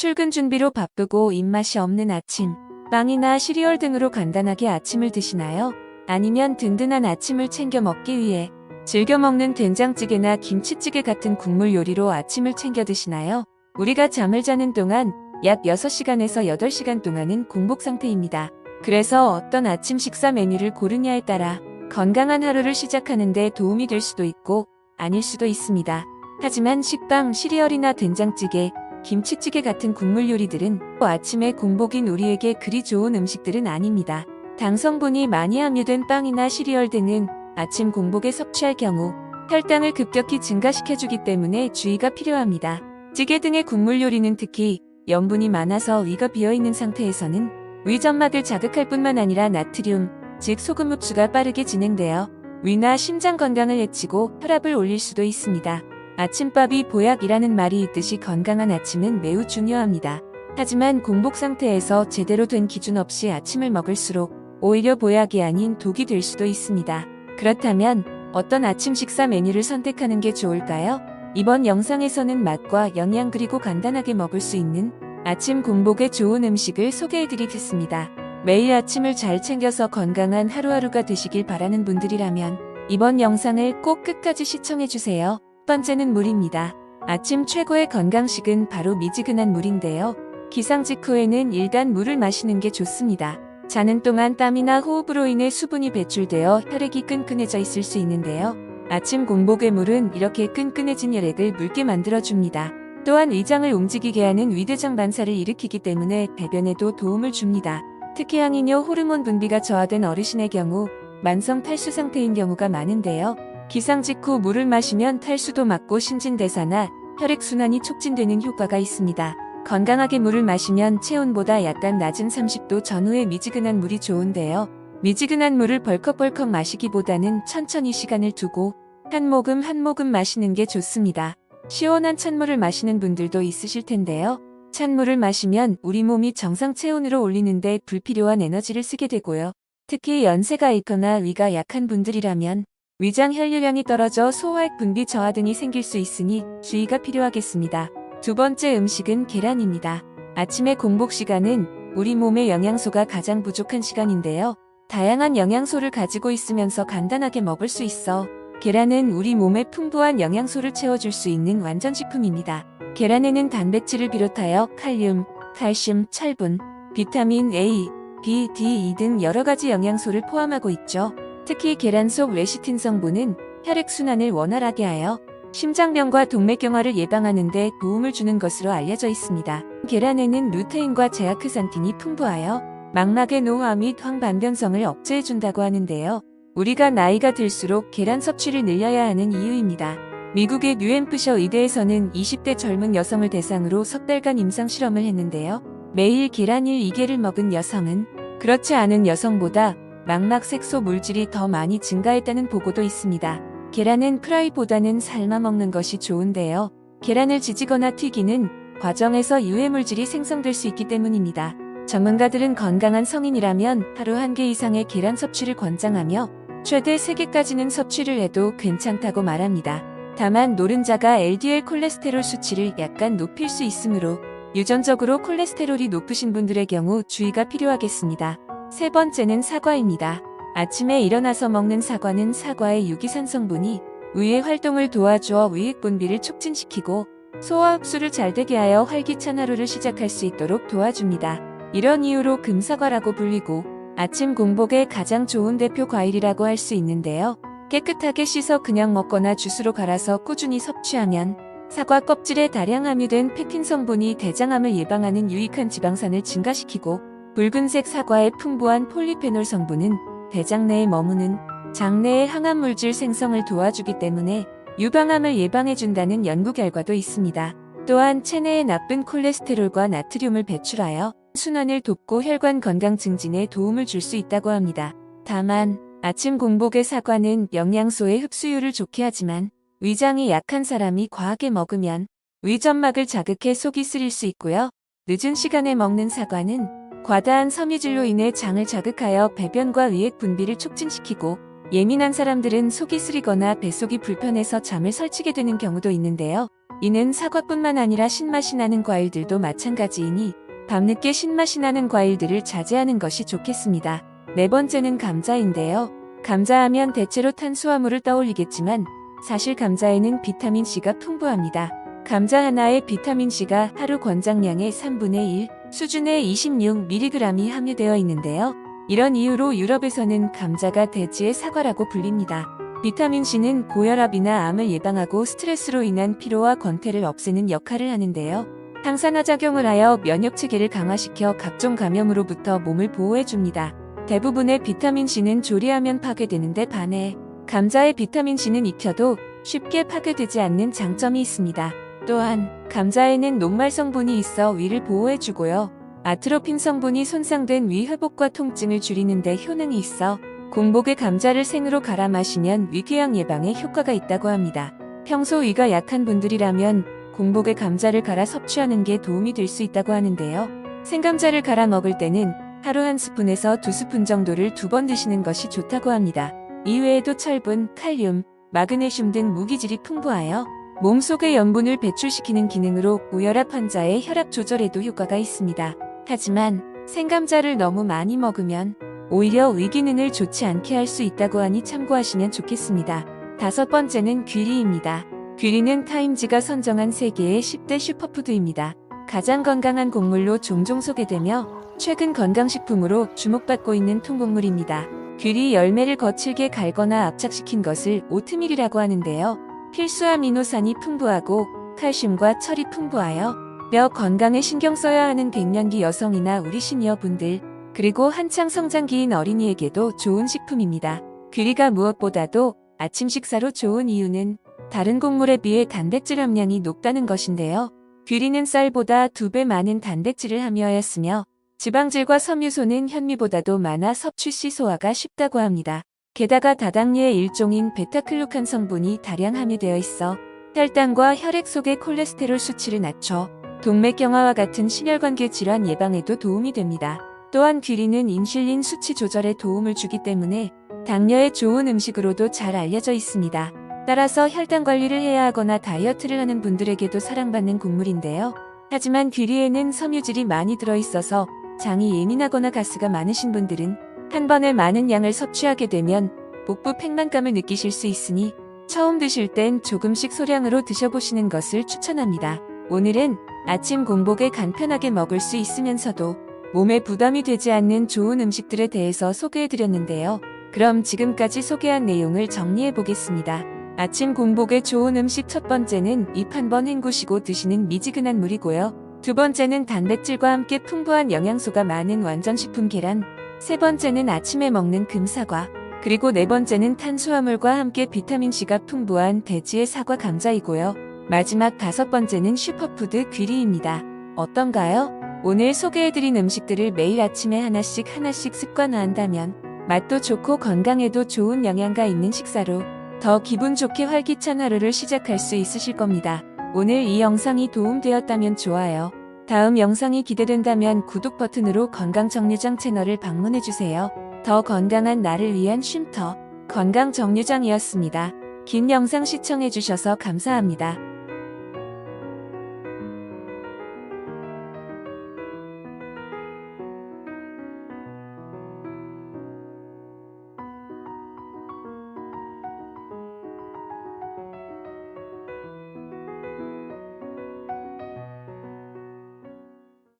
출근 준비로 바쁘고 입맛이 없는 아침, 빵이나 시리얼 등으로 간단하게 아침을 드시나요? 아니면 든든한 아침을 챙겨 먹기 위해 즐겨 먹는 된장찌개나 김치찌개 같은 국물 요리로 아침을 챙겨 드시나요? 우리가 잠을 자는 동안 약 6시간에서 8시간 동안은 공복 상태입니다. 그래서 어떤 아침 식사 메뉴를 고르냐에 따라 건강한 하루를 시작하는 데 도움이 될 수도 있고 아닐 수도 있습니다. 하지만 식빵, 시리얼이나 된장찌개, 김치찌개 같은 국물 요리들은 아침에 공복인 우리에게 그리 좋은 음식들은 아닙니다. 당 성분이 많이 함유된 빵이나 시리얼 등은 아침 공복에 섭취할 경우 혈당을 급격히 증가시켜주기 때문에 주의가 필요합니다. 찌개 등의 국물 요리는 특히 염분이 많아서 위가 비어있는 상태에서는 위점막을 자극할 뿐만 아니라 나트륨, 즉 소금 흡수가 빠르게 진행되어 위나 심장 건강을 해치고 혈압을 올릴 수도 있습니다. 아침밥이 보약이라는 말이 있듯이 건강한 아침은 매우 중요합니다. 하지만 공복 상태에서 제대로 된 기준 없이 아침을 먹을수록 오히려 보약이 아닌 독이 될 수도 있습니다. 그렇다면 어떤 아침 식사 메뉴를 선택하는 게 좋을까요? 이번 영상에서는 맛과 영양 그리고 간단하게 먹을 수 있는 아침 공복에 좋은 음식을 소개해드리겠습니다. 매일 아침을 잘 챙겨서 건강한 하루하루가 되시길 바라는 분들이라면 이번 영상을 꼭 끝까지 시청해주세요. 첫 번째는 물입니다. 아침 최고의 건강식은 바로 미지근한 물인데요. 기상 직후에는 일단 물을 마시는 게 좋습니다. 자는 동안 땀이나 호흡으로 인해 수분이 배출되어 혈액이 끈끈해져 있을 수 있는데요. 아침 공복의 물은 이렇게 끈끈해진 혈액을 묽게 만들어줍니다. 또한 위장을 움직이게 하는 위대장 반사를 일으키기 때문에 배변에도 도움을 줍니다. 특히 항이뇨 호르몬 분비가 저하된 어르신의 경우 만성 탈수 상태인 경우가 많은데요. 기상 직후 물을 마시면 탈수도 막고 신진대사나 혈액순환이 촉진되는 효과가 있습니다. 건강하게 물을 마시면 체온보다 약간 낮은 30도 전후의 미지근한 물이 좋은데요. 미지근한 물을 벌컥벌컥 마시기보다는 천천히 시간을 두고 한 모금 한 모금 마시는 게 좋습니다. 시원한 찬물을 마시는 분들도 있으실 텐데요. 찬물을 마시면 우리 몸이 정상 체온으로 올리는데 불필요한 에너지를 쓰게 되고요. 특히 연세가 있거나 위가 약한 분들이라면 위장 혈류량이 떨어져 소화액 분비 저하 등이 생길 수 있으니 주의가 필요하겠습니다. 두 번째 음식은 계란입니다. 아침의 공복 시간은 우리 몸의 영양소가 가장 부족한 시간인데요. 다양한 영양소를 가지고 있으면서 간단하게 먹을 수 있어 계란은 우리 몸에 풍부한 영양소를 채워줄 수 있는 완전식품입니다. 계란에는 단백질을 비롯하여 칼륨, 칼슘, 철분, 비타민 A, B, D, E 등 여러가지 영양소를 포함하고 있죠. 특히 계란 속 레시틴 성분은 혈액순환을 원활하게 하여 심장병과 동맥경화를 예방하는 데 도움을 주는 것으로 알려져 있습니다. 계란에는 루테인과 제아크산틴이 풍부하여 망막의 노화 및 황반변성을 억제해준다고 하는데요. 우리가 나이가 들수록 계란 섭취를 늘려야 하는 이유입니다. 미국의 뉴햄프셔 의대에서는 20대 젊은 여성을 대상으로 석 달간 임상 실험을 했는데요. 매일 계란을 2개를 먹은 여성은 그렇지 않은 여성보다 망막 색소 물질이 더 많이 증가했다는 보고도 있습니다. 계란은 프라이보다는 삶아 먹는 것이 좋은데요. 계란을 지지거나 튀기는 과정에서 유해물질이 생성될 수 있기 때문입니다. 전문가들은 건강한 성인이라면 하루 1개 이상의 계란 섭취를 권장하며 최대 3개까지는 섭취를 해도 괜찮다고 말합니다. 다만 노른자가 LDL 콜레스테롤 수치를 약간 높일 수 있으므로 유전적으로 콜레스테롤이 높으신 분들의 경우 주의가 필요하겠습니다. 세 번째는 사과입니다. 아침에 일어나서 먹는 사과는 사과의 유기산 성분이 위의 활동을 도와주어 위액 분비를 촉진시키고 소화 흡수를 잘 되게 하여 활기찬 하루를 시작할 수 있도록 도와줍니다. 이런 이유로 금사과라고 불리고 아침 공복에 가장 좋은 대표 과일이라고 할 수 있는데요. 깨끗하게 씻어 그냥 먹거나 주스로 갈아서 꾸준히 섭취하면 사과 껍질에 다량 함유된 펙틴 성분이 대장암을 예방하는 유익한 지방산을 증가시키고 붉은색 사과의 풍부한 폴리페놀 성분은 대장 내에 머무는 장내의 항암물질 생성을 도와주기 때문에 유방암을 예방해준다는 연구 결과도 있습니다. 또한 체내의 나쁜 콜레스테롤과 나트륨을 배출하여 순환을 돕고 혈관 건강 증진에 도움을 줄 수 있다고 합니다. 다만 아침 공복의 사과는 영양소의 흡수율을 좋게 하지만 위장이 약한 사람이 과하게 먹으면 위점막을 자극해 속이 쓰릴 수 있고요. 늦은 시간에 먹는 사과는 과다한 섬유질로 인해 장을 자극하여 배변과 위액 분비를 촉진시키고 예민한 사람들은 속이 쓰리거나 뱃속이 불편해서 잠을 설치게 되는 경우도 있는데요. 이는 사과뿐만 아니라 신맛이 나는 과일들도 마찬가지이니 밤늦게 신맛이 나는 과일들을 자제하는 것이 좋겠습니다. 네 번째는 감자인데요. 감자하면 대체로 탄수화물을 떠올리겠지만 사실 감자에는 비타민C가 풍부합니다. 감자 하나에 비타민C가 하루 권장량의 3분의 1 수준의 26mg이 함유되어 있는데요. 이런 이유로 유럽에서는 감자가 대지의 사과라고 불립니다. 비타민C는 고혈압이나 암을 예방하고 스트레스로 인한 피로와 권태를 없애는 역할을 하는데요. 항산화작용을 하여 면역체계를 강화시켜 각종 감염으로부터 몸을 보호해줍니다. 대부분의 비타민C는 조리하면 파괴되는데 반해 감자의 비타민C는 익혀도 쉽게 파괴되지 않는 장점이 있습니다. 또한 감자에는 녹말 성분이 있어 위를 보호해주고요. 아트로핀 성분이 손상된 위 회복과 통증을 줄이는 데 효능이 있어 공복에 감자를 생으로 갈아 마시면 위궤양 예방에 효과가 있다고 합니다. 평소 위가 약한 분들이라면 공복에 감자를 갈아 섭취하는 게 도움이 될 수 있다고 하는데요. 생감자를 갈아 먹을 때는 하루 1스푼에서 2스푼 정도를 2번 드시는 것이 좋다고 합니다. 이외에도 철분, 칼륨, 마그네슘 등 무기질이 풍부하여 몸속의 염분을 배출시키는 기능으로 고혈압 환자의 혈압 조절에도 효과가 있습니다. 하지만 생감자를 너무 많이 먹으면 오히려 위 기능을 좋지 않게 할 수 있다고 하니 참고하시면 좋겠습니다. 다섯 번째는 귀리입니다. 귀리는 타임지가 선정한 세계의 10대 슈퍼푸드입니다. 가장 건강한 곡물로 종종 소개되며 최근 건강식품으로 주목받고 있는 통곡물입니다. 귀리 열매를 거칠게 갈거나 압착시킨 것을 오트밀이라고 하는데요. 필수 아미노산이 풍부하고 칼슘과 철이 풍부하여 뼈 건강에 신경 써야 하는 갱년기 여성이나 우리 시니어분들 그리고 한창 성장기인 어린이에게도 좋은 식품입니다. 귀리가 무엇보다도 아침 식사로 좋은 이유는 다른 곡물에 비해 단백질 함량이 높다는 것인데요. 귀리는 쌀보다 2배 많은 단백질을 함유하였으며 지방질과 섬유소는 현미보다도 많아 섭취 시 소화가 쉽다고 합니다. 게다가 다당류의 일종인 베타글루칸 성분이 다량 함유되어 있어 혈당과 혈액 속의 콜레스테롤 수치를 낮춰 동맥경화와 같은 심혈관계 질환 예방에도 도움이 됩니다. 또한 귀리는 인슐린 수치 조절에 도움을 주기 때문에 당뇨에 좋은 음식으로도 잘 알려져 있습니다. 따라서 혈당 관리를 해야 하거나 다이어트를 하는 분들에게도 사랑받는 곡물인데요. 하지만 귀리에는 섬유질이 많이 들어있어서 장이 예민하거나 가스가 많으신 분들은 한 번에 많은 양을 섭취하게 되면 복부 팽만감을 느끼실 수 있으니 처음 드실 땐 조금씩 소량으로 드셔보시는 것을 추천합니다. 오늘은 아침 공복에 간편하게 먹을 수 있으면서도 몸에 부담이 되지 않는 좋은 음식들에 대해서 소개해드렸는데요. 그럼 지금까지 소개한 내용을 정리해보겠습니다. 아침 공복에 좋은 음식 첫 번째는 입 한 번 헹구시고 드시는 미지근한 물이고요. 두 번째는 단백질과 함께 풍부한 영양소가 많은 완전식품 계란, 세 번째는 아침에 먹는 금사과, 그리고 네 번째는 탄수화물과 함께 비타민C가 풍부한 대지의 사과 감자이고요. 마지막 다섯 번째는 슈퍼푸드 귀리입니다. 어떤가요? 오늘 소개해드린 음식들을 매일 아침에 하나씩 습관화한다면 맛도 좋고 건강에도 좋은 영양가 있는 식사로 더 기분 좋게 활기찬 하루를 시작할 수 있으실 겁니다. 오늘 이 영상이 도움되었다면 좋아요. 다음 영상이 기대된다면 구독 버튼으로 건강정류장 채널을 방문해주세요. 더 건강한 나를 위한 쉼터 건강정류장이었습니다. 긴 영상 시청해주셔서 감사합니다.